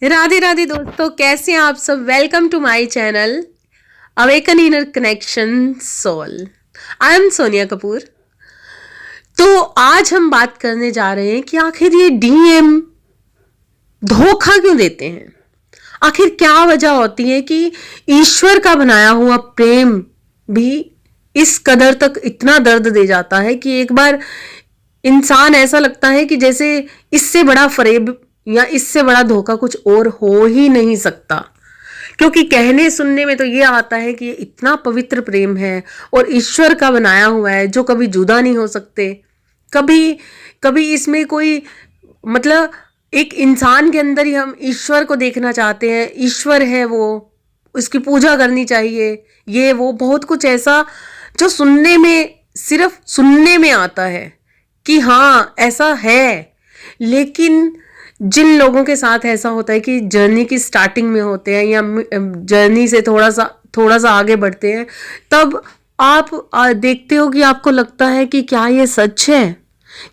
राधे राधे दोस्तों, कैसे हैं आप सब। Welcome to my channel awaken inner connection soul. I am Sonia Kapoor. तो आज हम बात करने जा रहे हैं कि आखिर ये डीएम धोखा क्यों देते हैं। आखिर क्या वजह होती है कि ईश्वर का बनाया हुआ प्रेम भी इस कदर तक इतना दर्द दे जाता है कि एक बार इंसान ऐसा लगता है कि जैसे इससे बड़ा फरेब या इससे बड़ा धोखा कुछ और हो ही नहीं सकता। क्योंकि कहने सुनने में तो ये आता है कि ये इतना पवित्र प्रेम है और ईश्वर का बनाया हुआ है जो कभी जुदा नहीं हो सकते। कभी कभी इसमें कोई मतलब एक इंसान के अंदर ही हम ईश्वर को देखना चाहते हैं। ईश्वर है वो, उसकी पूजा करनी चाहिए, ये वो बहुत कुछ ऐसा जो सुनने में, सिर्फ सुनने में आता है कि हाँ ऐसा है। लेकिन जिन लोगों के साथ ऐसा होता है कि जर्नी की स्टार्टिंग में होते हैं या जर्नी से थोड़ा सा आगे बढ़ते हैं, तब आप देखते हो कि आपको लगता है कि क्या ये सच है,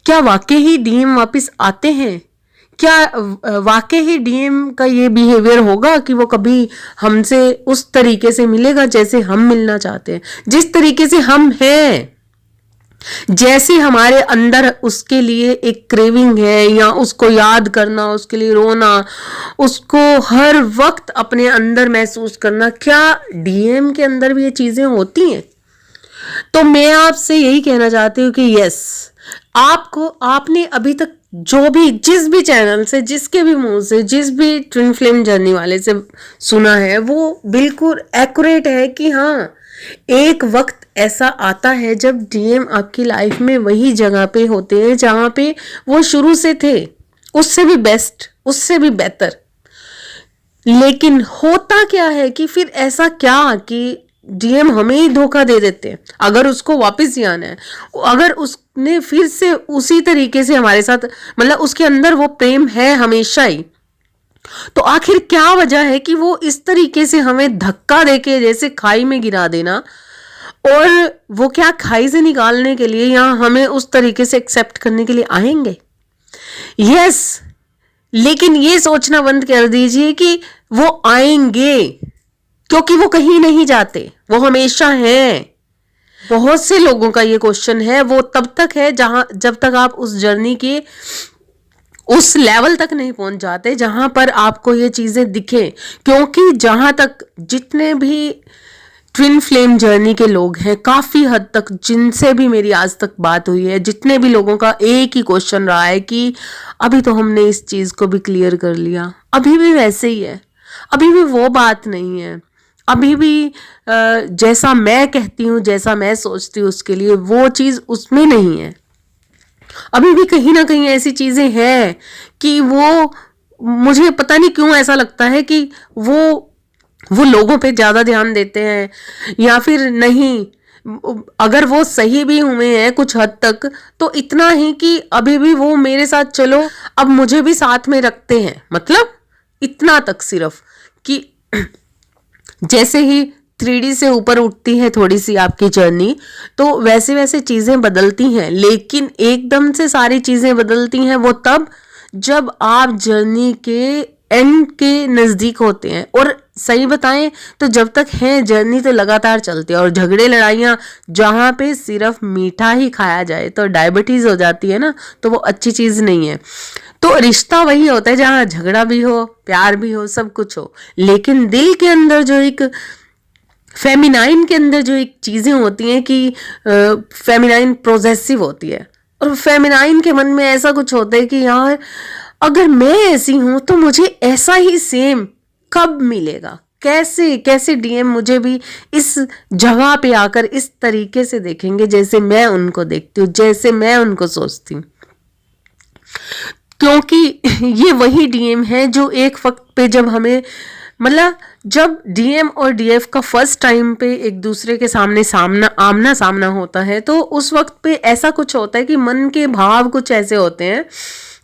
क्या वाकई ही डीएम वापस आते हैं, क्या वाकई ही डीएम का ये बिहेवियर होगा कि वो कभी हमसे उस तरीके से मिलेगा जैसे हम मिलना चाहते हैं, जिस तरीके से हम हैं, जैसे हमारे अंदर उसके लिए एक क्रेविंग है या उसको याद करना, उसके लिए रोना, उसको हर वक्त अपने अंदर महसूस करना। क्या डीएम के अंदर भी ये चीजें होती हैं? तो मैं आपसे यही कहना चाहती हूँ कि यस, आपने अभी तक जो भी जिस भी चैनल से, जिसके भी मुंह से, जिस भी ट्विन फ्लेम जर्नी वाले से सुना है वो बिल्कुल एक्यूरेट है कि हाँ एक वक्त ऐसा आता है जब डीएम आपकी लाइफ में वही जगह पे होते हैं जहां पे वो शुरू से थे, उससे भी बेस्ट, उससे भी बेहतर। लेकिन होता क्या है कि फिर ऐसा क्या कि डीएम हमें ही धोखा दे देते हैं। अगर उसको वापस ही आना है, अगर उसने फिर से उसी तरीके से हमारे साथ, मतलब उसके अंदर वो प्रेम है हमेशा ही, तो आखिर क्या वजह है कि वो इस तरीके से हमें धक्का देके जैसे खाई में गिरा देना, और वो क्या खाई से निकालने के लिए या हमें उस तरीके से एक्सेप्ट करने के लिए आएंगे? यस, लेकिन ये सोचना बंद कर दीजिए कि वो आएंगे, क्योंकि वो कहीं नहीं जाते, वो हमेशा हैं। बहुत से लोगों का ये क्वेश्चन है, वो तब तक है जब तक आप उस जर्नी के उस लेवल तक नहीं पहुंच जाते जहां पर आपको ये चीजें दिखें। क्योंकि जहां तक जितने भी ट्विन फ्लेम जर्नी के लोग हैं, काफी हद तक जिनसे भी मेरी आज तक बात हुई है, जितने भी लोगों का एक ही क्वेश्चन रहा है कि अभी तो हमने इस चीज को भी क्लियर कर लिया, अभी भी वैसे ही है, अभी भी वो बात नहीं है, अभी भी जैसा मैं कहती हूँ, जैसा मैं सोचती हूँ उसके लिए वो चीज उसमें नहीं है। अभी भी कहीं ना कहीं ऐसी चीजें हैं कि वो, मुझे पता नहीं क्यों ऐसा लगता है कि वो लोगों पे ज्यादा ध्यान देते हैं, या फिर नहीं, अगर वो सही भी हुए हैं कुछ हद तक तो इतना ही कि अभी भी वो मेरे साथ चलो, अब मुझे भी साथ में रखते हैं, मतलब इतना तक सिर्फ कि जैसे ही 3D से ऊपर उठती है थोड़ी सी आपकी जर्नी, तो वैसे वैसे चीजें बदलती हैं। लेकिन एकदम से सारी चीजें बदलती हैं वो तब जब आप जर्नी के एंड के नजदीक होते हैं। और सही बताएं तो जब तक है जर्नी तो लगातार चलती है, और झगड़े लड़ाइयाँ जहाँ पे सिर्फ मीठा ही खाया जाए तो डायबिटीज हो जाती है ना, तो वो अच्छी चीज नहीं है। तो रिश्ता वही होता है जहाँ झगड़ा भी हो, प्यार भी हो, सब कुछ हो, लेकिन दिल के अंदर जो एक फेमिनाइन के अंदर जो एक चीजें होती हैं कि फेमिनाइन प्रोजेसिव होती है, और फेमिनाइन के मन में ऐसा कुछ होता है कि यार अगर मैं ऐसी हूं तो मुझे ऐसा ही सेम कब मिलेगा, कैसे कैसे डीएम मुझे भी इस जगह पे आकर इस तरीके से देखेंगे जैसे मैं उनको देखती हूँ, जैसे मैं उनको सोचती हूँ। क्योंकि ये वही डीएम है जो एक वक्त पे जब हमें, मतलब जब डीएम और डीएफ का फर्स्ट टाइम पे एक दूसरे के सामने आमना सामना होता है, तो उस वक्त पे ऐसा कुछ होता है कि मन के भाव कुछ ऐसे होते हैं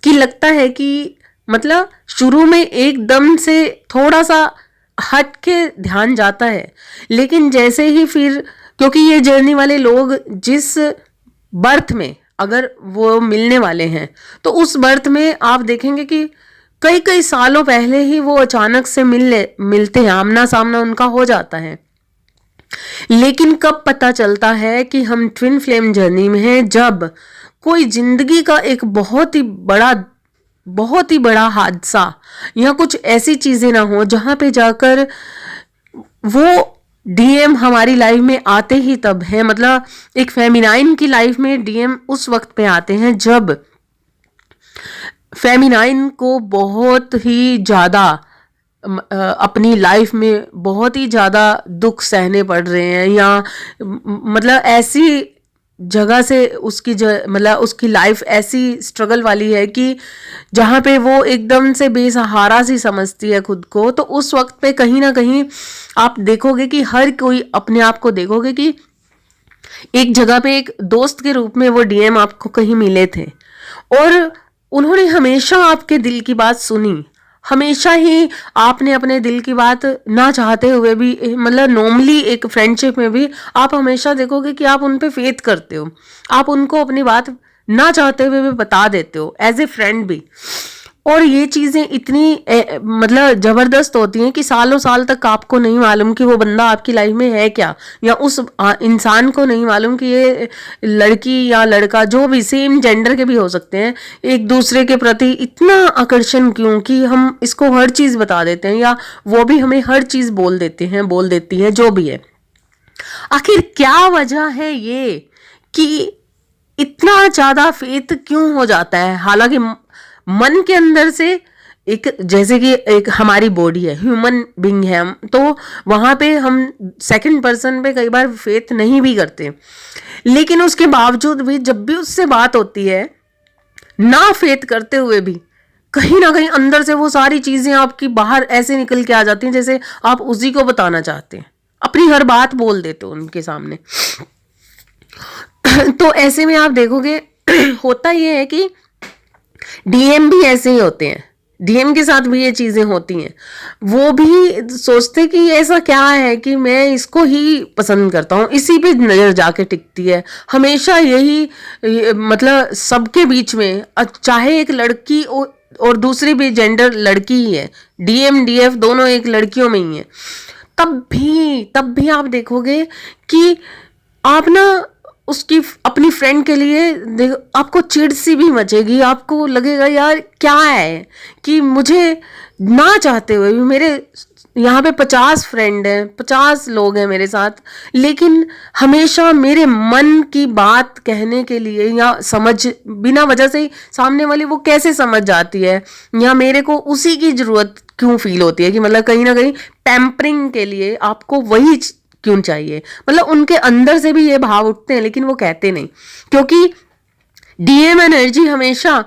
कि लगता है कि मतलब शुरू में एकदम से थोड़ा सा हट के ध्यान जाता है, लेकिन जैसे ही फिर, क्योंकि ये जर्नी वाले लोग जिस बर्थ में अगर वो मिलने वाले हैं तो उस बर्थ में आप देखेंगे कि कई कई सालों पहले ही वो अचानक से मिलते हैं, आमना सामना उनका हो जाता है। लेकिन कब पता चलता है कि हम ट्विन फ्लेम जर्नी में हैं, जब कोई जिंदगी का एक बहुत ही बड़ा हादसा या कुछ ऐसी चीजें ना हो जहां पे जाकर वो डीएम हमारी लाइफ में आते ही तब है। मतलब एक फेमिनाइन की लाइफ में डीएम उस वक्त पे आते हैं जब फेमिनाइन को बहुत ही ज्यादा अपनी लाइफ में बहुत ही ज्यादा दुख सहने पड़ रहे हैं, या मतलब ऐसी जगह से मतलब उसकी लाइफ ऐसी स्ट्रगल वाली है कि जहाँ पे वो एकदम से बेसहारा सी समझती है खुद को। तो उस वक्त पे कहीं ना कहीं आप देखोगे कि हर कोई अपने आप को देखोगे कि एक जगह पे एक दोस्त के रूप में वो डीएम आपको कहीं मिले थे और उन्होंने हमेशा आपके दिल की बात सुनी। हमेशा ही आपने अपने दिल की बात ना चाहते हुए भी, मतलब नॉर्मली एक फ्रेंडशिप में भी आप हमेशा देखोगे कि आप उन पे फेथ करते हो, आप उनको अपनी बात ना चाहते हुए भी बता देते हो एज ए फ्रेंड भी। और ये चीज़ें इतनी मतलब ज़बरदस्त होती हैं कि सालों साल तक आपको नहीं मालूम कि वो बंदा आपकी लाइफ में है क्या, या उस इंसान को नहीं मालूम कि ये लड़की या लड़का, जो भी सेम जेंडर के भी हो सकते हैं, एक दूसरे के प्रति इतना आकर्षण क्यों कि हम इसको हर चीज़ बता देते हैं, या वो भी हमें हर चीज़ बोल देती हैं, जो भी है। आखिर क्या वजह है ये कि इतना ज़्यादा फेथ क्यों हो जाता है? हालांकि मन के अंदर से एक, जैसे कि एक हमारी बॉडी है, ह्यूमन बीइंग है हम, तो वहाँ पे हम सेकंड पर्सन पे कई बार फेथ नहीं भी करते, लेकिन उसके बावजूद भी जब भी उससे बात होती है, ना फेथ करते हुए भी कहीं ना कहीं अंदर से वो सारी चीज़ें आपकी बाहर ऐसे निकल के आ जाती हैं जैसे आप उसी को बताना चाहते हैं, अपनी हर बात बोल देते हो उनके सामने। तो ऐसे में आप देखोगे होता ये है कि डीएम भी ऐसे ही होते हैं, डीएम के साथ भी ये चीजें होती हैं। वो भी सोचते कि ऐसा क्या है कि मैं इसको ही पसंद करता हूँ, इसी पे नजर जाके टिकती है हमेशा। मतलब सबके बीच में, चाहे एक लड़की और दूसरी भी जेंडर लड़की ही है, डीएम डीएफ दोनों एक लड़कियों में ही है, तब भी आप देखोगे कि आप ना उसकी अपनी फ्रेंड के लिए आपको चिढ़ सी भी मचेगी, आपको लगेगा यार क्या है कि मुझे ना चाहते हुए भी, मेरे यहाँ पे 50 फ्रेंड हैं, 50 लोग हैं मेरे साथ, लेकिन हमेशा मेरे मन की बात कहने के लिए या समझ बिना वजह से ही सामने वाली वो कैसे समझ जाती है, या मेरे को उसी की ज़रूरत क्यों फील होती है कि मतलब कहीं ना कहीं पैम्परिंग के लिए आपको वही क्यों चाहिए। मतलब उनके अंदर से भी ये भाव उठते हैं लेकिन वो कहते नहीं, क्योंकि डीएम एनर्जी हमेशा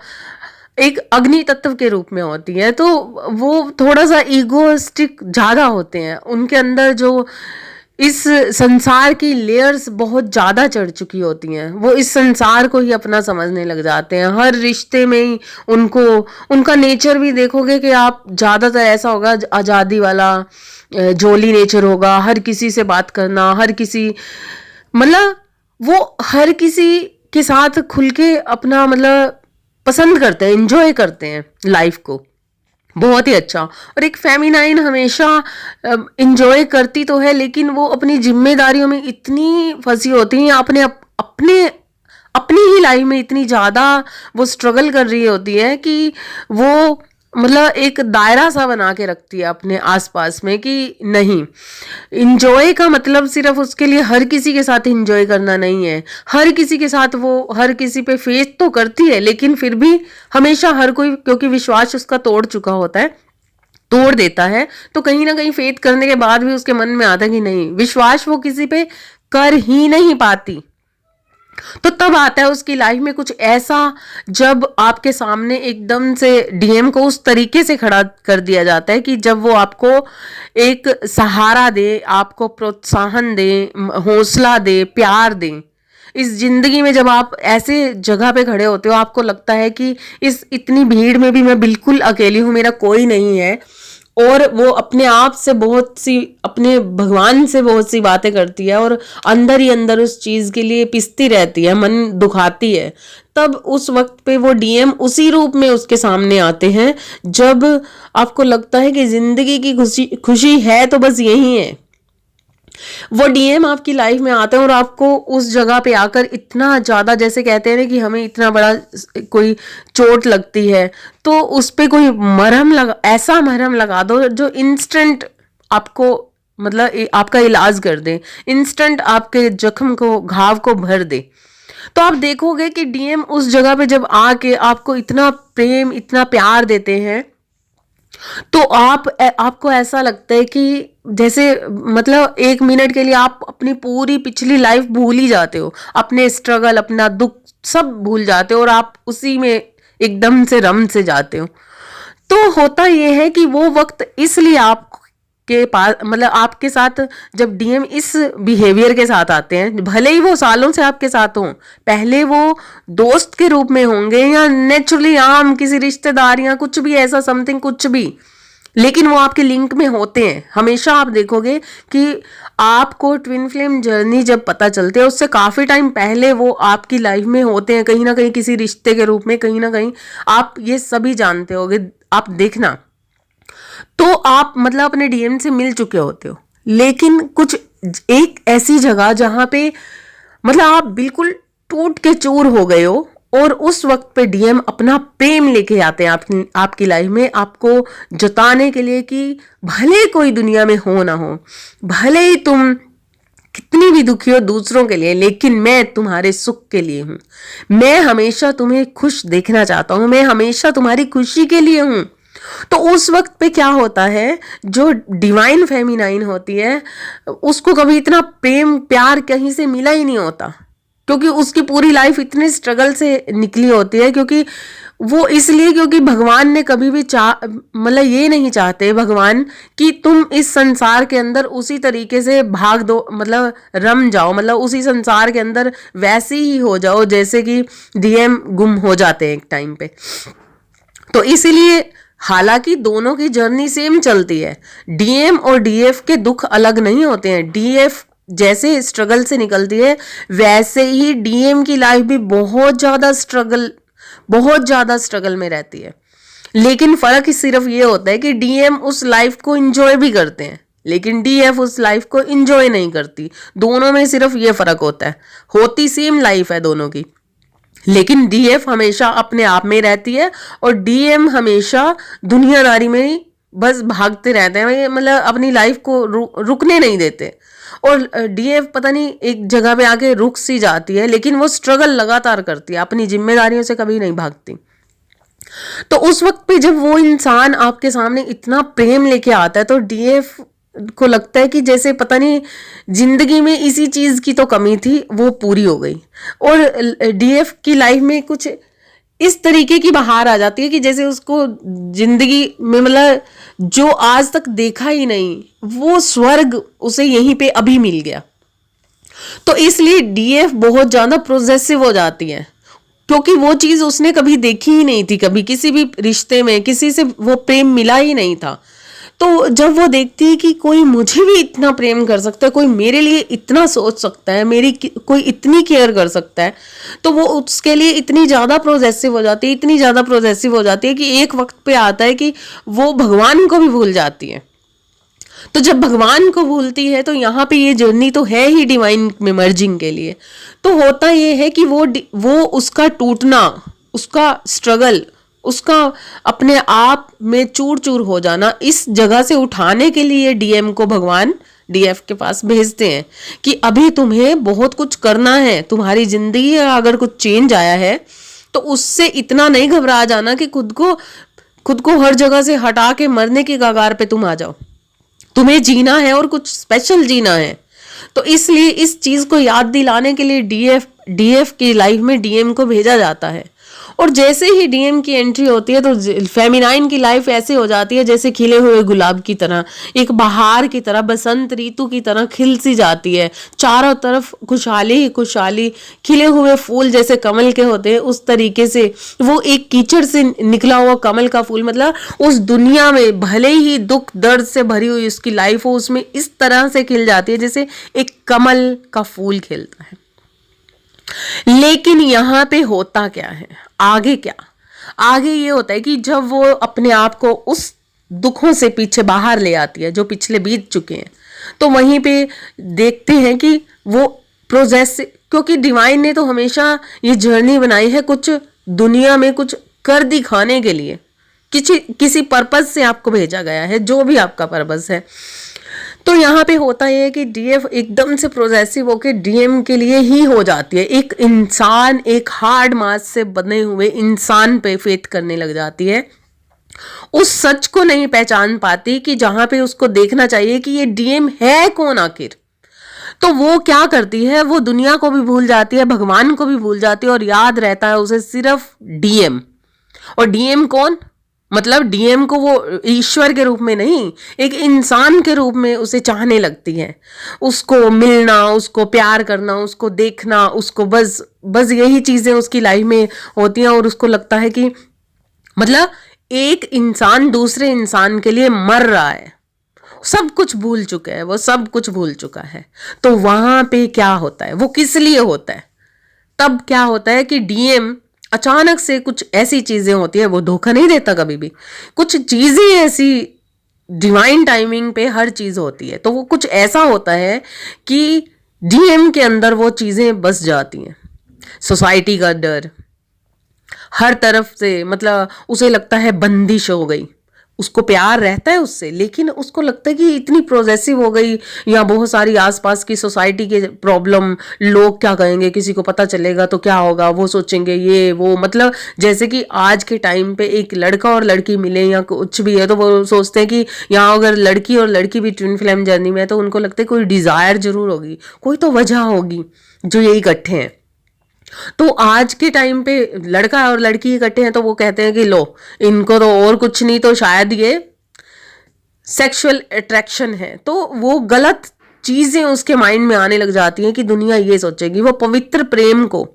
एक अग्नि तत्व के रूप में होती है, तो वो थोड़ा सा ईगोइस्टिक ज़्यादा होते हैं। उनके अंदर जो इस संसार की लेयर्स बहुत ज़्यादा चढ़ चुकी होती हैं, वो इस संसार को ही अपना समझने लग जाते हैं। हर रिश्ते में ही उनका नेचर भी देखोगे कि आप ज़्यादातर ऐसा होगा आज़ादी वाला, जोली नेचर होगा, हर किसी से बात करना, मतलब वो हर किसी के साथ खुल के अपना मतलब पसंद करते हैं, एंजॉय करते हैं लाइफ को, बहुत ही अच्छा। और एक फेमिनाइन हमेशा एंजॉय करती तो है, लेकिन वो अपनी जिम्मेदारियों में इतनी फंसी होती है, अपनी ही लाइफ में इतनी ज़्यादा वो स्ट्रगल कर रही होती है कि वो मतलब एक दायरा सा बना के रखती है अपने आसपास में कि नहीं, इंजॉय का मतलब सिर्फ उसके लिए हर किसी के साथ इंजॉय करना नहीं है। हर किसी के साथ वो हर किसी पे फेथ तो करती है, लेकिन फिर भी हमेशा हर कोई, क्योंकि विश्वास उसका तोड़ चुका होता है, तोड़ देता है, तो कहीं ना कहीं फेथ करने के बाद भी उसके मन में आता है कि नहीं, विश्वास वो किसी पे कर ही नहीं पाती। तो तब आता है उसकी लाइफ में कुछ ऐसा, जब आपके सामने एकदम से डीएम को उस तरीके से खड़ा कर दिया जाता है कि जब वो आपको एक सहारा दे, आपको प्रोत्साहन दे, हौसला दे, प्यार दे। इस जिंदगी में जब आप ऐसे जगह पे खड़े होते हो, आपको लगता है कि इस इतनी भीड़ में भी मैं बिल्कुल अकेली हूँ, मेरा कोई नहीं है, और वो अपने आप से बहुत सी, अपने भगवान से बहुत सी बातें करती है और अंदर ही अंदर उस चीज के लिए पिसती रहती है, मन दुखाती है। तब उस वक्त पे वो डीएम उसी रूप में उसके सामने आते हैं जब आपको लगता है कि जिंदगी की खुशी खुशी है तो बस यही है। वो डीएम आपकी लाइफ में आते हैं और आपको उस जगह पे आकर इतना ज्यादा, जैसे कहते हैं ना कि हमें इतना बड़ा कोई चोट लगती है तो उस पे कोई मरहम लगा, ऐसा मरहम लगा दो जो इंस्टेंट आपको, मतलब आपका इलाज कर दे, इंस्टेंट आपके जख्म को, घाव को भर दे। तो आप देखोगे कि डीएम उस जगह पे जब आके आपको इतना प्रेम, इतना प्यार देते हैं तो आपको ऐसा लगता है कि जैसे, मतलब 1 मिनट के लिए आप अपनी पूरी पिछली लाइफ भूल ही जाते हो, अपने स्ट्रगल, अपना दुख सब भूल जाते हो और आप उसी में एकदम से रम से जाते हो। तो होता यह है कि वो वक्त इसलिए आपके पास, मतलब आपके साथ जब डीएम इस बिहेवियर के साथ आते हैं, भले ही वो सालों से आपके साथ हों, पहले वो दोस्त के रूप में होंगे या नेचुरली आम किसी रिश्तेदार या कुछ भी ऐसा समथिंग, कुछ भी, लेकिन वो आपके लिंक में होते हैं हमेशा। आप देखोगे कि आपको ट्विन फ्लेम जर्नी जब पता चलती है उससे काफी टाइम पहले वो आपकी लाइफ में होते हैं, कहीं ना कहीं किसी रिश्ते के रूप में, कहीं ना कहीं। आप ये सभी जानते होगे, आप देखना। तो आप मतलब अपने डीएम से मिल चुके होते हो, लेकिन कुछ एक ऐसी जगह जहां पे मतलब आप बिल्कुल टूट के चूर हो गए हो और उस वक्त पे डीएम अपना प्रेम लेके आते हैं आपकी लाइफ में, आपको जताने के लिए कि भले कोई दुनिया में हो ना हो, भले ही तुम कितनी भी दुखी हो दूसरों के लिए, लेकिन मैं तुम्हारे सुख के लिए हूं, मैं हमेशा तुम्हें खुश देखना चाहता हूं, मैं हमेशा तुम्हारी खुशी के लिए हूं। तो उस वक्त पे क्या होता है, जो डिवाइन फेमिनाइन होती है उसको कभी इतना प्रेम प्यार कहीं से मिला ही नहीं होता, क्योंकि उसकी पूरी लाइफ इतने स्ट्रगल से निकली होती है। क्योंकि वो इसलिए, क्योंकि भगवान ने कभी भी मतलब ये नहीं चाहते भगवान कि तुम इस संसार के अंदर उसी तरीके से भाग दो, मतलब रम जाओ, मतलब उसी संसार के अंदर वैसे ही हो जाओ जैसे कि डीएम गुम हो जाते हैं एक टाइम पे। तो इसीलिए हालांकि दोनों की जर्नी सेम चलती है, डीएम और डीएफ के दुख अलग नहीं होते हैं। डीएफ जैसे स्ट्रगल से निकलती है वैसे ही डीएम की लाइफ भी बहुत ज्यादा स्ट्रगल में रहती है। लेकिन फर्क सिर्फ ये होता है कि डीएम उस लाइफ को एंजॉय भी करते हैं, लेकिन डीएफ उस लाइफ को एंजॉय नहीं करती। दोनों में सिर्फ ये फर्क होता है, होती सेम लाइफ है दोनों की, लेकिन डीएफ हमेशा अपने आप में रहती है और डीएम हमेशा दुनियादारी में ही बस भागते रहते हैं, मतलब अपनी लाइफ को रुकने नहीं देते। और डीएफ पता नहीं एक जगह पे आके रुक सी जाती है, लेकिन वो स्ट्रगल लगातार करती है, अपनी जिम्मेदारियों से कभी नहीं भागती। तो उस वक्त पे जब वो इंसान आपके सामने इतना प्रेम लेके आता है तो डीएफ को लगता है कि जैसे पता नहीं जिंदगी में इसी चीज की तो कमी थी, वो पूरी हो गई। और डीएफ की लाइफ में कुछ इस तरीके की बहार आ जाती है कि जैसे उसको जिंदगी में, मतलब जो आज तक देखा ही नहीं वो स्वर्ग उसे यहीं पे अभी मिल गया। तो इसलिए डीएफ बहुत ज्यादा प्रोजेसिव हो जाती है, क्योंकि वो चीज उसने कभी देखी ही नहीं थी, कभी किसी भी रिश्ते में किसी से वो प्रेम मिला ही नहीं था। तो जब वो देखती है कि कोई मुझे भी इतना प्रेम कर सकता है, कोई मेरे लिए इतना सोच सकता है, मेरी कोई इतनी केयर कर सकता है, तो वो उसके लिए इतनी ज़्यादा प्रोजेसिव हो जाती है, इतनी ज़्यादा प्रोजेसिव हो जाती है कि एक वक्त पे आता है कि वो भगवान को भी भूल जाती है। तो जब भगवान को भूलती है तो यहाँ पे ये जर्नी तो है ही डिवाइन में मर्जिंग के लिए। तो होता ये है कि वो उसका टूटना, उसका स्ट्रगल, उसका अपने आप में चूर चूर हो जाना, इस जगह से उठाने के लिए डीएम को भगवान डीएफ के पास भेजते हैं कि अभी तुम्हें बहुत कुछ करना है, तुम्हारी जिंदगी अगर कुछ चेंज आया है तो उससे इतना नहीं घबरा जाना कि खुद को हर जगह से हटा के मरने की कगार पे तुम आ जाओ। तुम्हें जीना है और कुछ स्पेशल जीना है। तो इसलिए इस चीज को याद दिलाने के लिए डीएफ की लाइफ में डीएम को भेजा जाता है। और जैसे ही डीएम की एंट्री होती है तो फेमिनाइन की लाइफ ऐसे हो जाती है जैसे खिले हुए गुलाब की तरह, एक बहार की तरह, बसंत ऋतु की तरह खिल सी जाती है। चारों तरफ खुशहाली ही खुशहाली, खिले हुए फूल जैसे कमल के होते हैं उस तरीके से वो एक कीचड़ से निकला हुआ कमल का फूल, मतलब उस दुनिया में भले ही दुख दर्द से भरी हुई उसकी लाइफ हो, उसमें इस तरह से खिल जाती है जैसे एक कमल का फूल खिलता है। लेकिन यहाँ पे होता क्या है, आगे क्या, आगे ये होता है कि जब वो अपने आप को उस दुखों से पीछे बाहर ले आती है जो पिछले बीत चुके हैं, तो वहीं पे देखते हैं कि वो प्रोसेस, क्योंकि डिवाइन ने तो हमेशा ये जर्नी बनाई है कुछ दुनिया में कुछ कर दिखाने के लिए, किसी पर्पज से आपको भेजा गया है, जो भी आपका पर्पज है। तो यहाँ पे होता है कि डीएफ एकदम से प्रोसेसिव होकर डीएम के लिए ही हो जाती है। एक इंसान, एक हार्ड मास से बने हुए इंसान पे फेथ करने लग जाती है, उस सच को नहीं पहचान पाती कि जहां पे उसको देखना चाहिए कि ये डीएम है कौन आखिर। तो वो क्या करती है, वो दुनिया को भी भूल जाती है, भगवान को भी भूल जाती है, और याद रहता है उसे सिर्फ डीएम। और डीएम कौन, मतलब डीएम को वो ईश्वर के रूप में नहीं, एक इंसान के रूप में उसे चाहने लगती है। उसको मिलना, उसको प्यार करना, उसको देखना, उसको बस यही चीजें उसकी लाइफ में होती हैं। और उसको लगता है कि मतलब एक इंसान दूसरे इंसान के लिए मर रहा है, सब कुछ भूल चुका है, वो सब कुछ भूल चुका है। तो वहां पे क्या होता है, वो किस लिए होता है, तब क्या होता है कि डीएम अचानक से कुछ ऐसी चीजें होती है, वो धोखा नहीं देता कभी भी, कुछ चीजें ऐसी डिवाइन टाइमिंग पे हर चीज होती है, तो वो कुछ ऐसा होता है कि डीएम के अंदर वो चीजें बस जाती हैं। सोसाइटी का डर हर तरफ से, मतलब उसे लगता है बंदिश हो गई, उसको प्यार रहता है उससे, लेकिन उसको लगता है कि इतनी प्रोजेसिव हो गई, या बहुत सारी आसपास की सोसाइटी के प्रॉब्लम, लोग क्या कहेंगे, किसी को पता चलेगा तो क्या होगा, वो सोचेंगे ये वो, मतलब जैसे कि आज के टाइम पे एक लड़का और लड़की मिले या कुछ भी है तो वो सोचते हैं कि यहाँ अगर लड़की और लड़की भी ट्विन फ्लेम जर्नी में है तो उनको लगता है कोई डिजायर जरूर होगी, कोई तो वजह होगी जो ये इकट्ठे हैं। तो आज के टाइम पे लड़का और लड़की इकट्ठे हैं तो वो कहते हैं कि लो, इनको तो और कुछ नहीं तो शायद ये सेक्सुअल अट्रैक्शन है। तो वो गलत चीजें उसके माइंड में आने लग जाती हैं कि दुनिया ये सोचेगी। वो पवित्र प्रेम को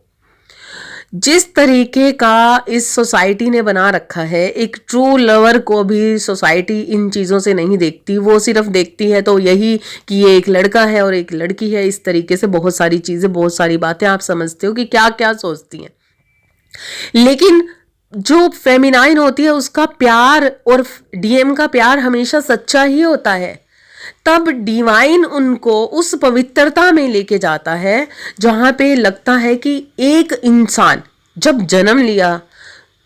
जिस तरीके का इस सोसाइटी ने बना रखा है, एक ट्रू लवर को भी सोसाइटी इन चीज़ों से नहीं देखती, वो सिर्फ देखती है तो यही कि ये एक लड़का है और एक लड़की है। इस तरीके से बहुत सारी चीज़ें, बहुत सारी बातें आप समझते हो कि क्या क्या सोचती हैं। लेकिन जो फेमिनाइन होती है उसका प्यार और डीएम का प्यार हमेशा सच्चा ही होता है। तब डिवाइन उनको उस पवित्रता में लेके जाता है जहां पे लगता है कि एक इंसान जब जन्म लिया,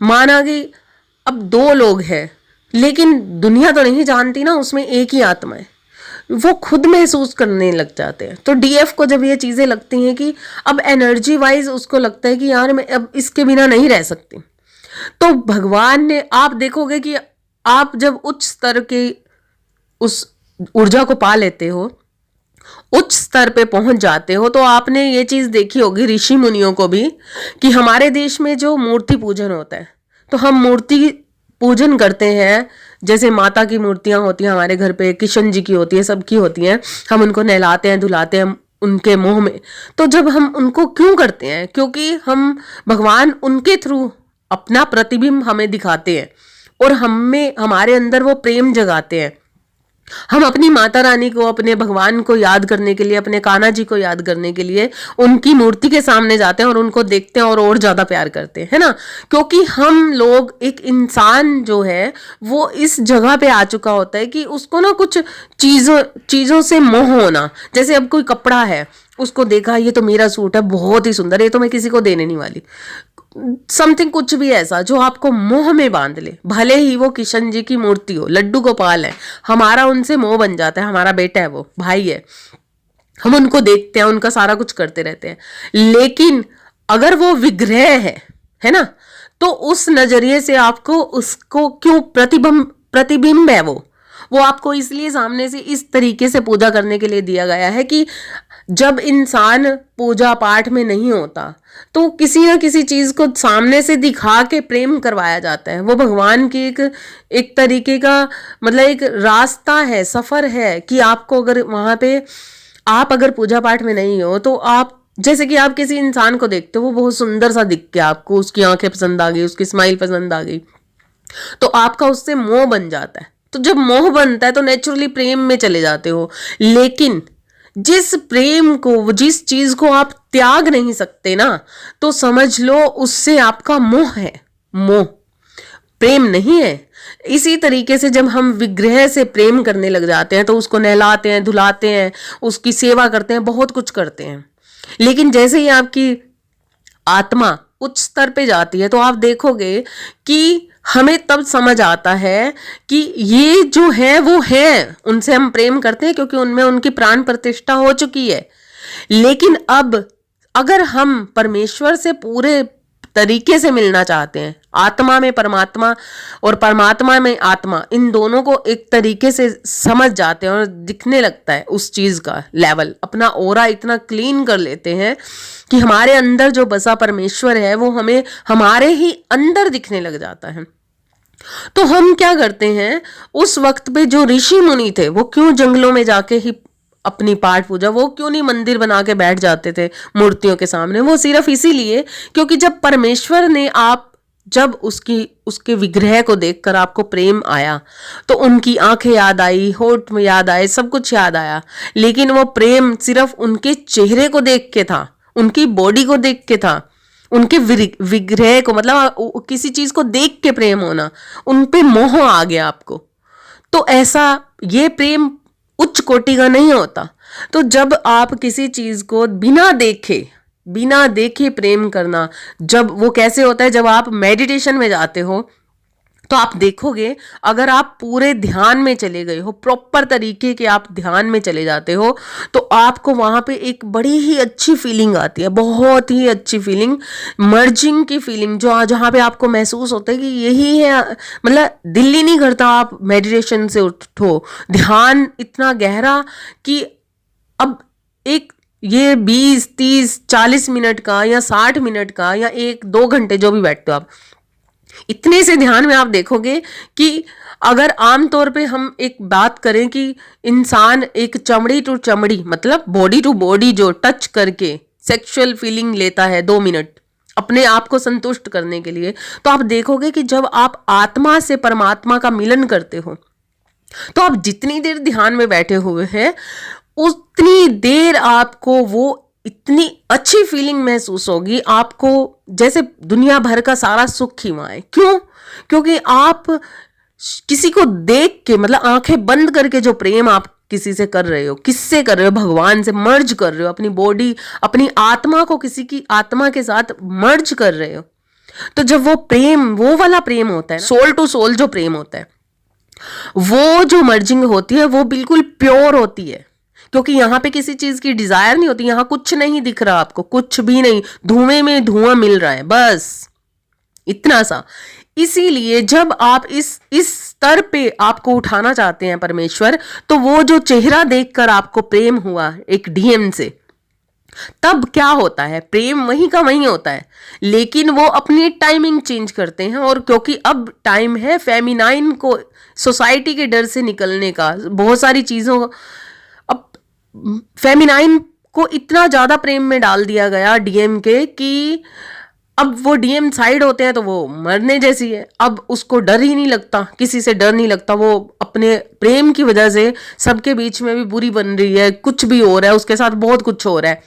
माना कि अब दो लोग हैं लेकिन दुनिया तो नहीं जानती ना, उसमें एक ही आत्मा है, वो खुद महसूस करने लग जाते हैं। तो डीएफ को जब ये चीजें लगती हैं कि अब एनर्जी वाइज उसको लगता है कि यार मैं अब इसके बिना नहीं रह सकती, तो भगवान ने, आप देखोगे कि आप जब उच्च स्तर के उस ऊर्जा को पा लेते हो, उच्च स्तर पे पहुंच जाते हो, तो आपने ये चीज देखी होगी ऋषि मुनियों को भी कि हमारे देश में जो मूर्ति पूजन होता है, तो हम मूर्ति पूजन करते हैं, जैसे माता की मूर्तियां होती हैं हमारे घर पे, किशन जी की होती है, सबकी होती हैं, हम उनको नहलाते हैं, धुलाते हैं उनके मुंह में। तो जब हम उनको क्यों करते हैं, क्योंकि हम भगवान उनके थ्रू अपना प्रतिबिंब हमें दिखाते हैं और हमें, हमारे अंदर वो प्रेम जगाते हैं। हम अपनी माता रानी को, अपने भगवान को याद करने के लिए, अपने कान्हा जी को याद करने के लिए उनकी मूर्ति के सामने जाते हैं और उनको देखते हैं और ज्यादा प्यार करते हैं, है ना। क्योंकि हम लोग, एक इंसान जो है वो इस जगह पे आ चुका होता है कि उसको ना कुछ चीजों से मोह होना। जैसे अब कोई कपड़ा है, उसको देखा, ये तो मेरा सूट है, बहुत ही सुंदर, ये तो मैं किसी को देने नहीं वाली, समथिंग कुछ भी ऐसा जो आपको मोह में बांध ले, भले ही वो किशन जी की मूर्ति हो, लड्डू गोपाल है, हमारा उनसे मोह बन जाता है, हमारा बेटा है, वो भाई है, हम उनको देखते हैं, उनका सारा कुछ करते रहते हैं। लेकिन अगर वो विग्रह है ना, तो उस नजरिए से आपको उसको क्यों, प्रतिबिंब है, वो आपको इसलिए सामने से इस तरीके से पूजा करने के लिए दिया गया है कि जब इंसान पूजा पाठ में नहीं होता तो किसी ना किसी चीज को सामने से दिखा के प्रेम करवाया जाता है। वो भगवान की एक तरीके का मतलब एक रास्ता है, सफर है कि आपको अगर वहां पे आप अगर पूजा पाठ में नहीं हो तो आप जैसे कि आप किसी इंसान को देखते हो, वो बहुत सुंदर सा दिख के आपको उसकी आंखें पसंद आ गई, उसकी स्माइल पसंद आ गई, तो आपका उससे मोह बन जाता है। तो जब मोह बनता है तो नेचुरली प्रेम में चले जाते हो। लेकिन जिस प्रेम को, जिस चीज को आप त्याग नहीं सकते ना, तो समझ लो उससे आपका मोह है, मोह, प्रेम नहीं है। इसी तरीके से जब हम विग्रह से प्रेम करने लग जाते हैं तो उसको नहलाते हैं, धुलाते हैं, उसकी सेवा करते हैं, बहुत कुछ करते हैं। लेकिन जैसे ही आपकी आत्मा उच्च स्तर पे जाती है तो आप देखोगे कि हमें तब समझ आता है कि ये जो है वो है, उनसे हम प्रेम करते हैं क्योंकि उनमें उनकी प्राण प्रतिष्ठा हो चुकी है। लेकिन अब अगर हम परमेश्वर से पूरे तरीके से मिलना चाहते हैं, आत्मा में परमात्मा और परमात्मा में आत्मा, इन दोनों को एक तरीके से समझ जाते हैं और दिखने लगता है उस चीज का लेवल, अपना ओरा इतना क्लीन कर लेते हैं कि हमारे अंदर जो बसा परमेश्वर है वो हमें हमारे ही अंदर दिखने लग जाता है। तो हम क्या करते हैं, उस वक्त पे जो ऋषि मुनि थे वो क्यों जंगलों में जाके ही अपनी पाठ पूजा, वो क्यों नहीं मंदिर बना के बैठ जाते थे मूर्तियों के सामने? वो सिर्फ इसीलिए क्योंकि जब परमेश्वर ने जब उसके विग्रह को देखकर आपको प्रेम आया तो उनकी आंखें याद आई, होठ में याद आए, सब कुछ याद आया। लेकिन वो प्रेम सिर्फ उनके चेहरे को देख के था, उनकी बॉडी को देख के था, उनके विग्रह को, मतलब किसी चीज को देख के प्रेम होना, उन पे मोह आ गया आपको। तो ऐसा ये प्रेम उच्च कोटि का नहीं होता। तो जब आप किसी चीज को बिना देखे प्रेम करना, जब वो कैसे होता है, जब आप मेडिटेशन में जाते हो तो आप देखोगे, अगर आप पूरे ध्यान में चले गए हो, प्रॉपर तरीके के आप ध्यान में चले जाते हो, तो आपको वहां पे एक बड़ी ही अच्छी फीलिंग आती है, बहुत ही अच्छी फीलिंग, मर्जिंग की फीलिंग, जहाँ पे आपको महसूस होता है कि यही है, मतलब दिल ही नहीं करता आप मेडिटेशन से उठो, ध्यान इतना गहरा कि अब एक ये 20, 30, 40 मिनट का या 60 मिनट का या 1-2 घंटे जो भी बैठते हो आप, इतने से ध्यान में आप देखोगे कि अगर आमतौर पे हम एक बात करें कि इंसान एक चमड़ी टू चमड़ी, मतलब बॉडी टू बॉडी जो टच करके सेक्सुअल फीलिंग लेता है 2 मिनट अपने आप को संतुष्ट करने के लिए, तो आप देखोगे कि जब आप आत्मा से परमात्मा का मिलन करते हो तो आप जितनी देर ध्यान में बैठे हुए हैं उतनी देर आपको वो इतनी अच्छी फीलिंग महसूस होगी, आपको जैसे दुनिया भर का सारा सुख ही वहां है। क्यों? क्योंकि आप किसी को देख के, मतलब आंखें बंद करके जो प्रेम आप किसी से कर रहे हो, किससे कर रहे हो? भगवान से मर्ज कर रहे हो, अपनी बॉडी, अपनी आत्मा को किसी की आत्मा के साथ मर्ज कर रहे हो। तो जब वो प्रेम, वो वाला प्रेम होता है, सोल टू सोल जो प्रेम होता है, वो जो मर्जिंग होती है वो बिल्कुल प्योर होती है, क्योंकि यहाँ पे किसी चीज की डिजायर नहीं होती, यहाँ कुछ नहीं दिख रहा आपको, कुछ भी नहीं, धुएं में धुआं मिल रहा है, बस इतना सा। इसीलिए जब आप इस स्तर पे आपको उठाना चाहते हैं परमेश्वर, तो वो जो चेहरा देखकर आपको प्रेम हुआ एक डीएम से, तब क्या होता है, प्रेम वहीं का वहीं होता है, लेकिन वो अपनी टाइमिंग चेंज करते हैं। और क्योंकि अब टाइम है फेमिनाइन को, सोसाइटी के डर से निकलने का, बहुत सारी चीजों, अब फेमिनाइन को इतना ज्यादा प्रेम में डाल दिया गया डीएम के कि अब वो डीएम साइड होते हैं तो वो मरने जैसी है। अब उसको डर ही नहीं लगता, किसी से डर नहीं लगता, वो अपने प्रेम की वजह से सबके बीच में भी बुरी बन रही है, कुछ भी हो रहा है उसके साथ, बहुत कुछ हो रहा है।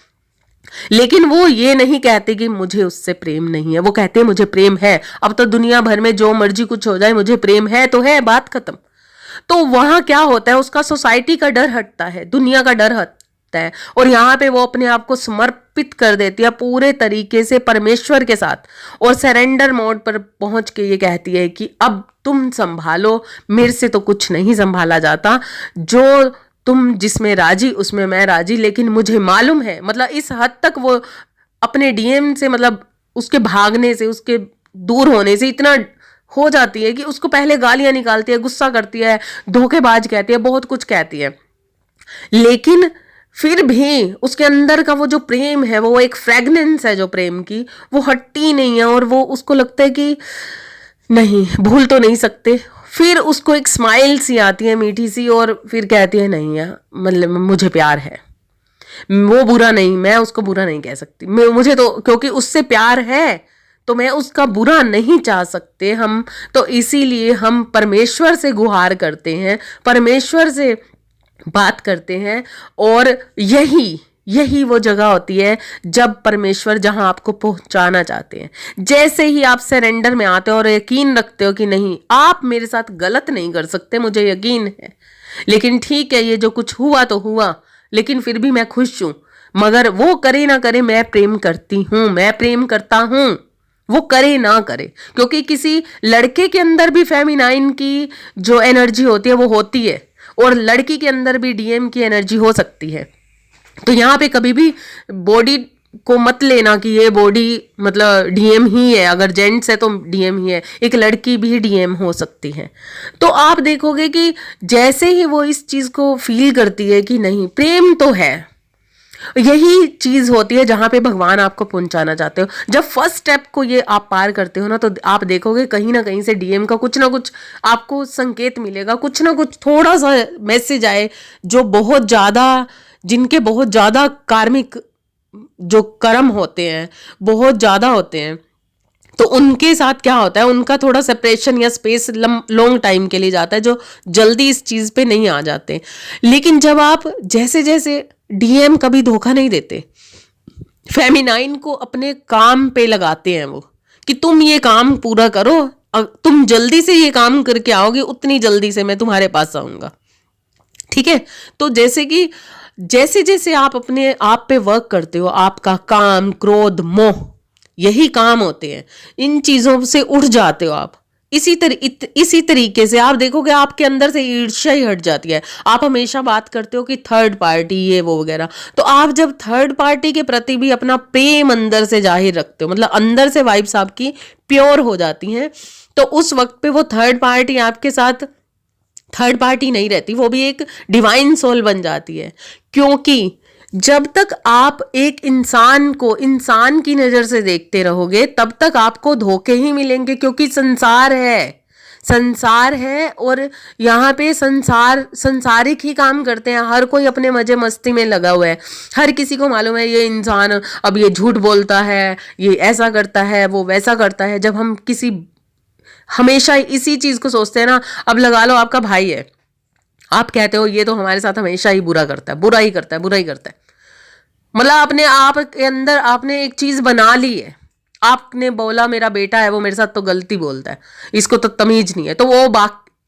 लेकिन वो ये नहीं कहते कि मुझे उससे प्रेम नहीं है, वो कहते हैं मुझे प्रेम है। अब तो दुनिया भर में जो मर्जी कुछ हो जाए, मुझे प्रेम है तो है, बात खत्म। तो वहां क्या होता है, उसका सोसाइटी का डर हटता है, दुनिया का डर हटता है, और यहाँ पे वो अपने आप को समर्पित कर देती है पूरे तरीके से परमेश्वर के साथ, और सरेंडर मोड पर पहुंच के ये कहती है कि अब तुम संभालो, मेरे से तो कुछ नहीं संभाला जाता, जो तुम जिसमें राजी उसमें मैं राजी। लेकिन मुझे मालूम है, मतलब इस हद तक वो अपने डीएम से, मतलब उसके भागने से, उसके दूर होने से इतना हो जाती है कि उसको पहले गालियां निकालती है, गुस्सा करती है, धोखेबाज कहती है, बहुत कुछ कहती है, लेकिन फिर भी उसके अंदर का वो जो प्रेम है, वो एक फ्रेगनेंस है जो प्रेम की, वो हटती नहीं है। और वो उसको लगता है कि नहीं, भूल तो नहीं सकते। फिर उसको एक स्माइल सी आती है मीठी सी, और फिर कहती है नहीं यार, मतलब मुझे प्यार है, वो बुरा नहीं, मैं उसको बुरा नहीं कह सकती, मुझे तो क्योंकि उससे प्यार है तो मैं उसका बुरा नहीं चाह सकते हम। तो इसीलिए हम परमेश्वर से गुहार करते हैं, परमेश्वर से बात करते हैं। और यही यही वो जगह होती है जब परमेश्वर जहां आपको पहुंचाना चाहते हैं। जैसे ही आप सरेंडर में आते हो और यकीन रखते हो कि नहीं, आप मेरे साथ गलत नहीं कर सकते, मुझे यकीन है, लेकिन ठीक है, ये जो कुछ हुआ तो हुआ, लेकिन फिर भी मैं खुश हूं, मगर वो करे ना करे, मैं प्रेम करती हूं, मैं प्रेम करता हूं, वो करे ना करे। क्योंकि किसी लड़के के अंदर भी फेमिनाइन की जो एनर्जी होती है वो होती है, और लड़की के अंदर भी डीएम की एनर्जी हो सकती है। तो यहाँ पे कभी भी बॉडी को मत लेना कि ये बॉडी मतलब डीएम ही है, अगर जेंट्स है तो डीएम ही है, एक लड़की भी डीएम हो सकती है। तो आप देखोगे कि जैसे ही वो इस चीज को फील करती है कि नहीं, प्रेम तो है, यही चीज होती है जहां पे भगवान आपको पहुंचाना चाहते हो। जब फर्स्ट स्टेप को ये आप पार करते हो ना, तो आप देखोगे कहीं ना कहीं से डीएम का कुछ ना कुछ आपको संकेत मिलेगा, कुछ ना कुछ थोड़ा सा मैसेज आए, जो बहुत ज्यादा, जिनके बहुत ज्यादा कार्मिक जो कर्म होते हैं बहुत ज्यादा होते हैं, तो उनके साथ क्या होता है, उनका थोड़ा सेपरेशन या स्पेस लॉन्ग टाइम के लिए जाता है, जो जल्दी इस चीज पे नहीं आ जाते। लेकिन जब आप जैसे जैसे डीएम कभी धोखा नहीं देते, फेमिनाइन को अपने काम पे लगाते हैं वो, कि तुम ये काम पूरा करो, तुम जल्दी से ये काम करके आओगे, उतनी जल्दी से मैं तुम्हारे पास आऊंगा, ठीक है। तो जैसे कि जैसे जैसे आप अपने आप पे वर्क करते हो, आपका काम, क्रोध, मोह, यही काम होते हैं, इन चीजों से उठ जाते हो आप। इसी तरीके से आप देखोगे आपके अंदर से ईर्ष्या ही हट जाती है। आप हमेशा बात करते हो कि थर्ड पार्टी ये वो वगैरह, तो आप जब थर्ड पार्टी के प्रति भी अपना प्रेम अंदर से जाहिर रखते हो, मतलब अंदर से वाइब्स आपकी प्योर हो जाती हैं, तो उस वक्त पे वो थर्ड पार्टी आपके साथ थर्ड पार्टी नहीं रहती, वो भी एक डिवाइन सोल बन जाती है। क्योंकि जब तक आप एक इंसान को इंसान की नजर से देखते रहोगे, तब तक आपको धोखे ही मिलेंगे, क्योंकि संसार है और यहाँ पे संसारिक ही काम करते हैं। हर कोई अपने मजे मस्ती में लगा हुआ है, हर किसी को मालूम है ये इंसान अब ये झूठ बोलता है, ये ऐसा करता है, वो वैसा करता है। जब हम हमेशा इसी चीज को सोचते हैं ना, अब लगा लो आपका भाई है, आप कहते हो ये तो हमारे साथ हमेशा ही बुरा करता है, बुरा ही करता है, बुरा ही करता है, मतलब अपने आप के अंदर आपने एक चीज बना ली है। आपने बोला मेरा बेटा है, वो मेरे साथ तो गलती बोलता है, इसको तो तमीज नहीं है, तो वो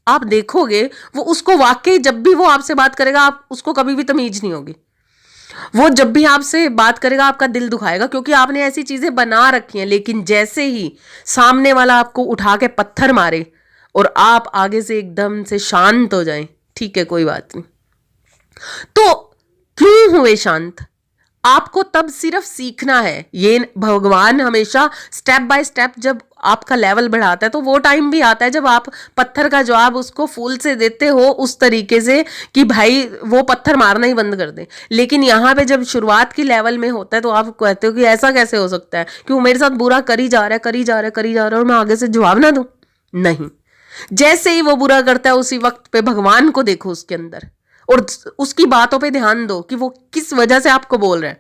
आप देखोगे वो उसको वाकई जब भी वो आपसे बात करेगा, आप उसको कभी भी तमीज नहीं होगी। वो जब भी आपसे बात करेगा आपका दिल दुखाएगा, क्योंकि आपने ऐसी चीजें बना रखी हैं। लेकिन जैसे ही सामने वाला आपको उठा के पत्थर मारे और आप आगे से एकदम से शांत हो जाएं, ठीक है कोई बात नहीं, तो क्यों हुए शांत, आपको तब सिर्फ सीखना है। ये भगवान हमेशा स्टेप बाय स्टेप जब आपका लेवल बढ़ाता है, तो वो टाइम भी आता है जब आप पत्थर का जवाब उसको फूल से देते हो, उस तरीके से कि भाई वो पत्थर मारना ही बंद कर दे। लेकिन यहाँ पे जब शुरुआत की लेवल में होता है, तो आप कहते हो कि ऐसा कैसे हो सकता है कि वो मेरे साथ बुरा करी जा रहा है, करी जा रहा है, करी जा रहा है, और मैं आगे से जवाब ना दूं। नहीं, जैसे ही वो बुरा करता है, उसी वक्त पे भगवान को देखो उसके अंदर, और उसकी बातों पे ध्यान दो कि वो किस वजह से आपको बोल रहे हैं,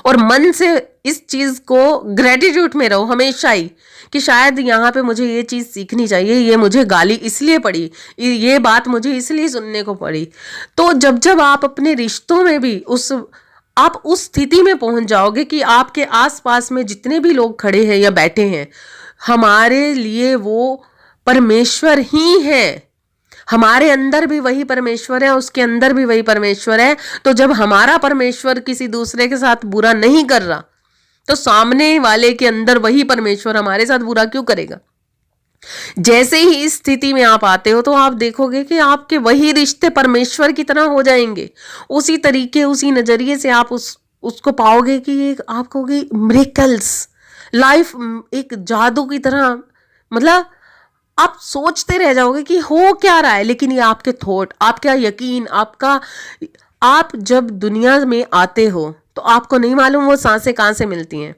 और मन से इस चीज को ग्रेटिट्यूड में रहो हमेशा ही, कि शायद यहाँ पे मुझे ये चीज सीखनी चाहिए, ये मुझे गाली इसलिए पड़ी, ये बात मुझे इसलिए सुनने को पड़ी। तो जब जब आप अपने रिश्तों में भी आप उस स्थिति में पहुंच जाओगे कि आपके आसपास में जितने भी लोग खड़े हैं या बैठे हैं, हमारे लिए वो परमेश्वर ही है, हमारे अंदर भी वही परमेश्वर है, उसके अंदर भी वही परमेश्वर है। तो जब हमारा परमेश्वर किसी दूसरे के साथ बुरा नहीं कर रहा, तो सामने वाले के अंदर वही परमेश्वर हमारे साथ बुरा क्यों करेगा। जैसे ही इस स्थिति में आप आते हो, तो आप देखोगे कि आपके वही रिश्ते परमेश्वर की तरह हो जाएंगे। उसी तरीके, उसी नजरिए से आप उसको पाओगे कि आप कहोगे मिरेकल्स, लाइफ एक जादू की तरह, मतलब आप सोचते रह जाओगे कि हो क्या रहा है, लेकिन ये आपके थॉट, आपका यकीन, आपका, आप जब दुनिया में आते हो तो आपको नहीं मालूम वो सांसें कहां से मिलती हैं।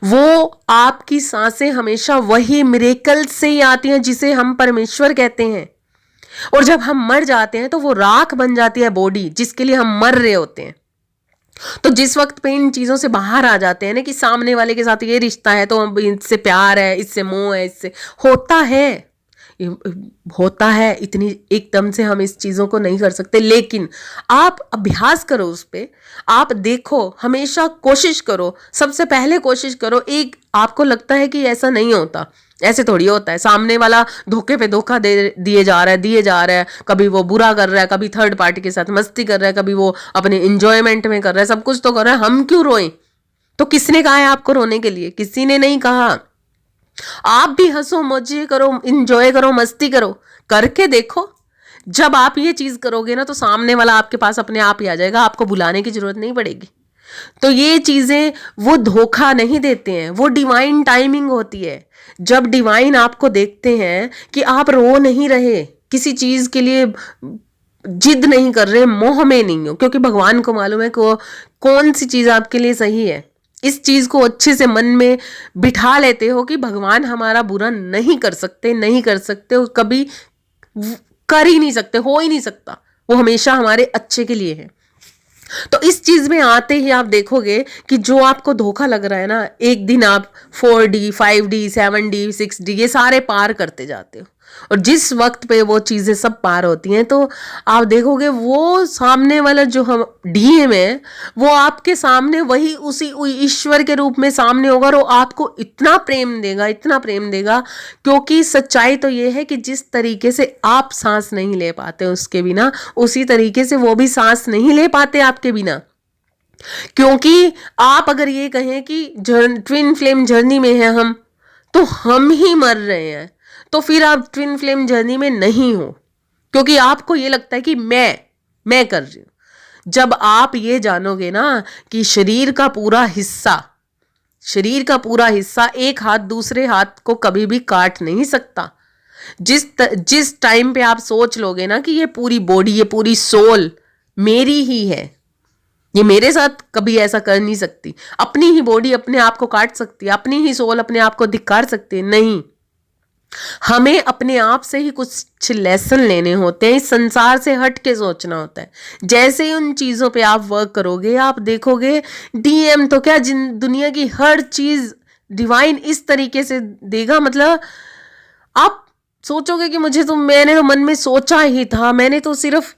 वो आपकी सांसें हमेशा वही मिरेकल से ही आती हैं जिसे हम परमेश्वर कहते हैं। और जब हम मर जाते हैं तो वो राख बन जाती है बॉडी जिसके लिए हम मर रहे होते हैं। तो जिस वक्त पे इन चीजों से बाहर आ जाते हैं ना कि सामने वाले के साथ ये रिश्ता है, तो अब इससे प्यार है, इससे मोह है, इससे होता है इतनी एकदम से हम इस चीजों को नहीं कर सकते, लेकिन आप अभ्यास करो उस पे, आप देखो, हमेशा कोशिश करो, सबसे पहले कोशिश करो। एक आपको लगता है कि ऐसा नहीं होता, ऐसे थोड़ी होता है, सामने वाला धोखे पे धोखा दिए जा रहा है, कभी वो बुरा कर रहा है, कभी थर्ड पार्टी के साथ मस्ती कर रहा है, कभी वो अपने इंजॉयमेंट में कर रहा है, सब कुछ तो कर रहा है, हम क्यों रोएं? तो किसने कहा है आपको रोने के लिए? किसी ने नहीं कहा। आप भी हंसो, मजे करो, इंजॉय करो, मस्ती करो, करके देखो। जब आप ये चीज करोगे ना तो सामने वाला आपके पास अपने आप ही आ जाएगा, आपको बुलाने की जरूरत नहीं पड़ेगी। तो ये चीजें वो धोखा नहीं देते हैं, वो डिवाइन टाइमिंग होती है। जब डिवाइन आपको देखते हैं कि आप रो नहीं रहे, किसी चीज के लिए जिद नहीं कर रहे, मोह में नहीं हो, क्योंकि भगवान को मालूम है कि कौन सी चीज आपके लिए सही है। इस चीज को अच्छे से मन में बिठा लेते हो कि भगवान हमारा बुरा नहीं कर सकते, नहीं कर सकते, और कभी कर ही नहीं सकते, हो ही नहीं सकता, वो हमेशा हमारे अच्छे के लिए है। तो इस चीज में आते ही आप देखोगे कि जो आपको धोखा लग रहा है ना, एक दिन आप 4D 5D 7D 6D ये सारे पार करते जाते हो, और जिस वक्त पे वो चीजें सब पार होती हैं तो आप देखोगे वो सामने वाला जो हम डीएम है वो आपके सामने वही उसी ईश्वर के रूप में सामने होगा, और वो आपको इतना प्रेम देगा, इतना प्रेम देगा, क्योंकि सच्चाई तो ये है कि जिस तरीके से आप सांस नहीं ले पाते उसके बिना, उसी तरीके से वो भी सांस नहीं ले पाते आपके बिना। क्योंकि आप अगर ये कहें कि ट्विन फ्लेम जर्नी में है हम, तो हम ही मर रहे हैं, तो फिर आप ट्विन फ्लेम जर्नी में नहीं हो, क्योंकि आपको ये लगता है कि मैं कर रही हूं। जब आप ये जानोगे ना कि शरीर का पूरा हिस्सा एक हाथ दूसरे हाथ को कभी भी काट नहीं सकता। जिस टाइम पे आप सोच लोगे ना कि ये पूरी बॉडी, ये पूरी सोल मेरी ही है, ये मेरे साथ कभी ऐसा कर नहीं सकती, अपनी ही बॉडी अपने आप को काट सकती है, अपनी ही सोल अपने आप को धिक्कार सकती है, नहीं। हमें अपने आप से ही कुछ लेसन लेने होते हैं, इस संसार से हट के सोचना होता है। जैसे ही उन चीजों पे आप वर्क करोगे, आप देखोगे डीएम तो क्या, दुनिया की हर चीज डिवाइन इस तरीके से देगा। मतलब आप सोचोगे कि मैंने तो मन में सोचा ही था, मैंने तो सिर्फ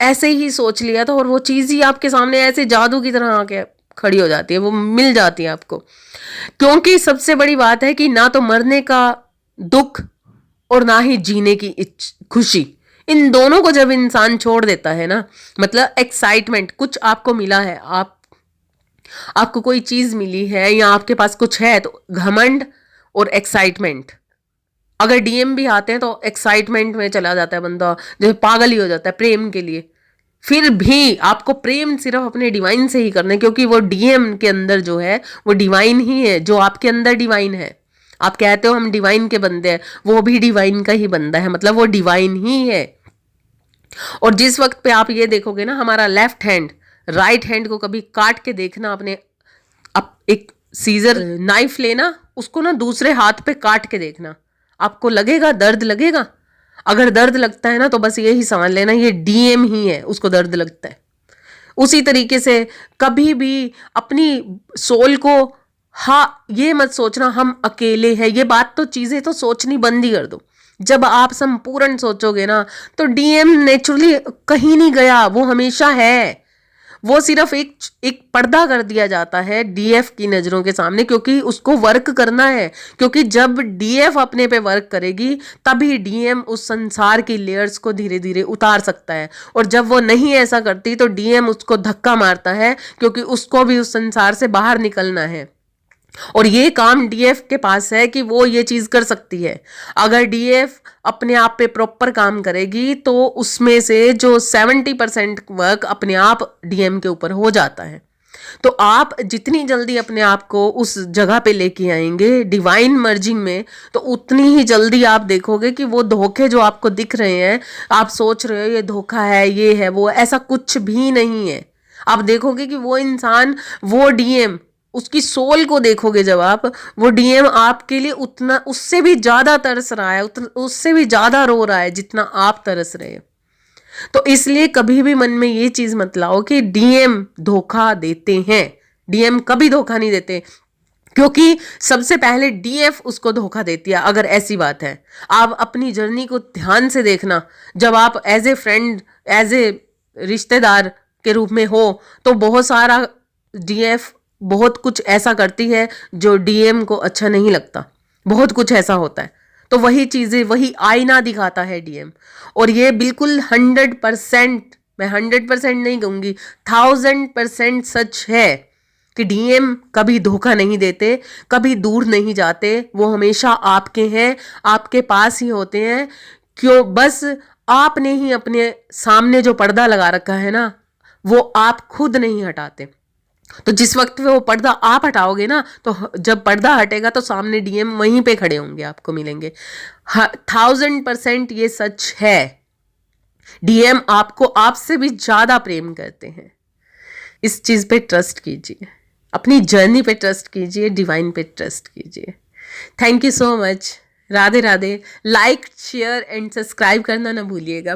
ऐसे ही सोच लिया था, और वो चीज ही आपके सामने ऐसे जादू की तरह आके खड़ी हो जाती है, वो मिल जाती है आपको। क्योंकि सबसे बड़ी बात है कि ना तो मरने का दुख और ना ही जीने की खुशी, इन दोनों को जब इंसान छोड़ देता है ना, मतलब एक्साइटमेंट, कुछ आपको मिला है, आपको कोई चीज मिली है या आपके पास कुछ है, तो घमंड और एक्साइटमेंट, अगर डीएम भी आते हैं तो एक्साइटमेंट में चला जाता है बंदा, जो पागल ही हो जाता है प्रेम के लिए। फिर भी आपको प्रेम सिर्फ अपने डिवाइन से ही करना है, क्योंकि वो डीएम के अंदर जो है वो डिवाइन ही है, जो आपके अंदर डिवाइन है। आप कहते हो हम डिवाइन के बंदे हैं, वो भी डिवाइन का ही बंदा है, मतलब वो डिवाइन ही है। और जिस वक्त पे आप ये देखोगे ना, हमारा लेफ्ट हैंड राइट हैंड को कभी काट के देखना, अपने एक सीजर नाइफ लेना, उसको ना दूसरे हाथ पे काट के देखना, आपको लगेगा, दर्द लगेगा। अगर दर्द लगता है ना तो बस यही समझ लेना ये डीएम ही है, उसको दर्द लगता है। उसी तरीके से कभी भी अपनी सोल को, हाँ ये मत सोचना हम अकेले हैं, ये बात तो चीजें तो सोचनी बंद ही कर दो। जब आप संपूर्ण सोचोगे ना तो डीएम नेचुरली कहीं नहीं गया, वो हमेशा है। वो सिर्फ एक पर्दा कर दिया जाता है डीएफ की नजरों के सामने, क्योंकि उसको वर्क करना है। क्योंकि जब डीएफ अपने पे वर्क करेगी तभी डीएम उस संसार की लेयर्स को धीरे धीरे उतार सकता है, और जब वो नहीं ऐसा करती तो डीएम उसको धक्का मारता है, क्योंकि उसको भी उस संसार से बाहर निकलना है। और ये काम डीएफ के पास है कि वो ये चीज कर सकती है। अगर डीएफ अपने आप पे प्रॉपर काम करेगी तो उसमें से जो 70% वर्क अपने आप डीएम के ऊपर हो जाता है। तो आप जितनी जल्दी अपने आप को उस जगह पे लेके आएंगे डिवाइन मर्जिंग में, तो उतनी ही जल्दी आप देखोगे कि वो धोखे जो आपको दिख रहे हैं, आप सोच रहे हो ये धोखा है, ये है, वो, ऐसा कुछ भी नहीं है। आप देखोगे कि वो इंसान, वो डीएम, उसकी सोल को देखोगे जब आप, वो डीएम आपके लिए उतना, उससे भी ज्यादा तरस रहा है, उससे भी ज्यादा रो रहा है जितना आप तरस रहे हो। तो इसलिए कभी भी मन में ये चीज मत लाओ कि डीएम धोखा देते हैं। डीएम कभी धोखा नहीं देते, क्योंकि सबसे पहले डीएफ उसको धोखा देती है। अगर ऐसी बात है, आप अपनी जर्नी को ध्यान से देखना। जब आप as a friend, as a रिश्तेदार के रूप में हो, तो बहुत सारा डीएफ बहुत कुछ ऐसा करती है जो डीएम को अच्छा नहीं लगता। बहुत कुछ ऐसा होता है। तो वही चीजें, वही आईना दिखाता है डीएम। और ये बिल्कुल 100%, मैं 100% नहीं कहूंगी, 1000% सच है कि डीएम कभी धोखा नहीं देते, कभी दूर नहीं जाते। वो हमेशा आपके हैं, आपके पास ही होते हैं। क्यों? बस आपने ही अपने सामने जो पर्दा लगा रखा है ना, वो आप खुद नहीं हटाते। तो जिस वक्त वो पर्दा आप हटाओगे ना, तो जब पर्दा हटेगा तो सामने डीएम वहीं पे खड़े होंगे, आपको मिलेंगे। 1000% ये सच है। डीएम आपको आपसे भी ज्यादा प्रेम करते हैं। इस चीज पे ट्रस्ट कीजिए, अपनी जर्नी पे ट्रस्ट कीजिए, डिवाइन पे ट्रस्ट कीजिए। Thank you so much. Radhe Radhe. Like, share and subscribe करना ना भूलिएगा।